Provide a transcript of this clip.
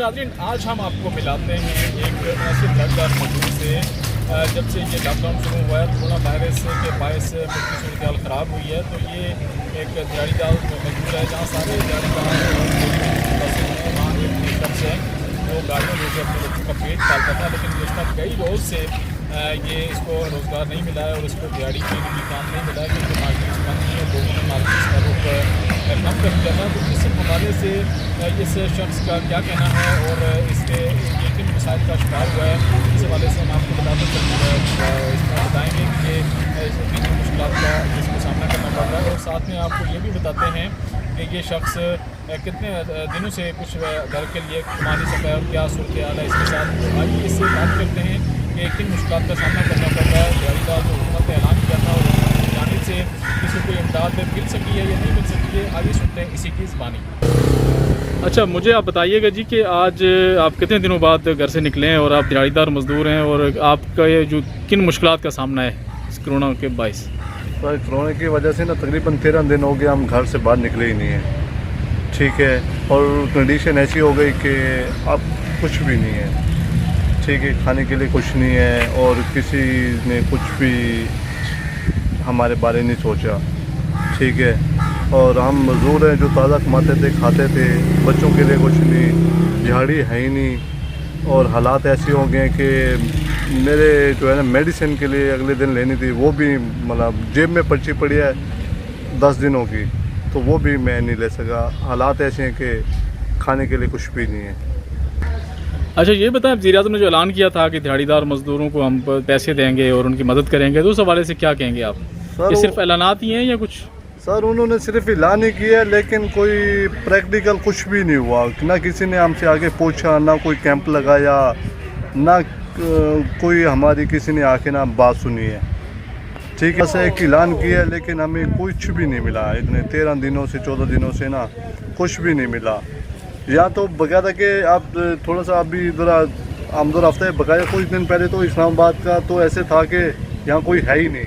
नाज़रीन, आज हम आपको मिलाते हैं एक ऐसे दर्दनाक मजदूर से। जब से ये लॉकडाउन शुरू हुआ है कोरोना वायरस के बायस मुल्क की सूरत हाल ख़राब हुई है, तो ये एक दिहाड़ीदार मजदूर है जहाँ सारे दिहाड़ीदार वहाँ एक शख्स है जो गाड़ियों में से अपने बच्चों का पेट पालता था, लेकिन गुज़श्ता कई रोज़ से ये इसको रोज़गार नहीं मिला है और इसको दिहाड़ी के लिए काम नहीं मिला है, क्योंकि मार्केट बंद नहीं है, लोगों ने मार्केट का रुख कम कर दिया था। तो इस हवाले से इस शख्स का क्या कहना है और इसके ये किन मसाइल का शिकार हुआ है, इस हवाले से हम आपको बताएँगे कि ये किन मुश्किलात का इसको सामना करना पड़ रहा है, और साथ में आपको ये भी बताते हैं कि ये शख्स कितने दिनों से कुछ घर के लिए कमा नहीं सका है और क्या सूरत हाल है इसके साथ। तो आइए इससे बात करते हैं कि किन मुश्किलात का सामना करना पड़ रहा है। दिहाड़ीदार जो हुकूमत ने ऐलान किया था और जानिब से किसी को इमदाद मिल सकी है या नहीं मिल सकी है, आइए सुनते हैं इसी की ज़बानी। अच्छा, मुझे आप बताइएगा जी कि आज आप कितने दिनों बाद घर से निकले हैं और आप दिहाड़ीदार मजदूर हैं, और आपका ये जो किन मुश्किलात का सामना है इस कोरोना के बायस? कोरोना की वजह से ना तकरीबन 13 दिन हो गए हम घर से बाहर निकले ही नहीं हैं, ठीक है। और कंडीशन ऐसी हो गई कि अब कुछ भी नहीं है, ठीक है, खाने के लिए कुछ नहीं है और किसी ने कुछ भी हमारे बारे नहीं सोचा, ठीक है। और हम मजदूर हैं जो ताज़ा कमाते थे, खाते थे, बच्चों के लिए कुछ नहीं, दिहाड़ी है ही नहीं। और हालात ऐसे हो गए कि मेरे जो है ना मेडिसिन के लिए अगले दिन लेनी थी, वो भी मतलब जेब में पर्ची पड़ी है 10 दिनों की, तो वो भी मैं नहीं ले सका। हालात ऐसे हैं कि खाने के लिए कुछ भी नहीं है। अच्छा, ये बताएं, वज़ीर-ए-आज़म ने जो ऐलान किया था कि दिहाड़ीदार मजदूरों को हम पैसे देंगे और उनकी मदद करेंगे, तो उस हवाले से क्या कहेंगे आप? ये सिर्फ ऐलानात ही हैं या कुछ? सर, उन्होंने सिर्फ ऐलान ही किया, लेकिन कोई प्रैक्टिकल कुछ भी नहीं हुआ। ना किसी ने हमसे आगे पूछा, ना कोई कैंप लगाया, ना कोई हमारी किसी ने आके ना बात सुनी है, ठीक है। ऐसा एक ऐलान किया लेकिन हमें कुछ भी नहीं मिला। इतने 13 दिनों से 14 दिनों से ना कुछ भी नहीं मिला। या तो बकायदा कि आप थोड़ा सा अभी ज़रा आमदोर हफ्ते बकाया कुछ दिन पहले तो इस्लामाबाद का तो ऐसे था कि यहाँ कोई है ही नहीं।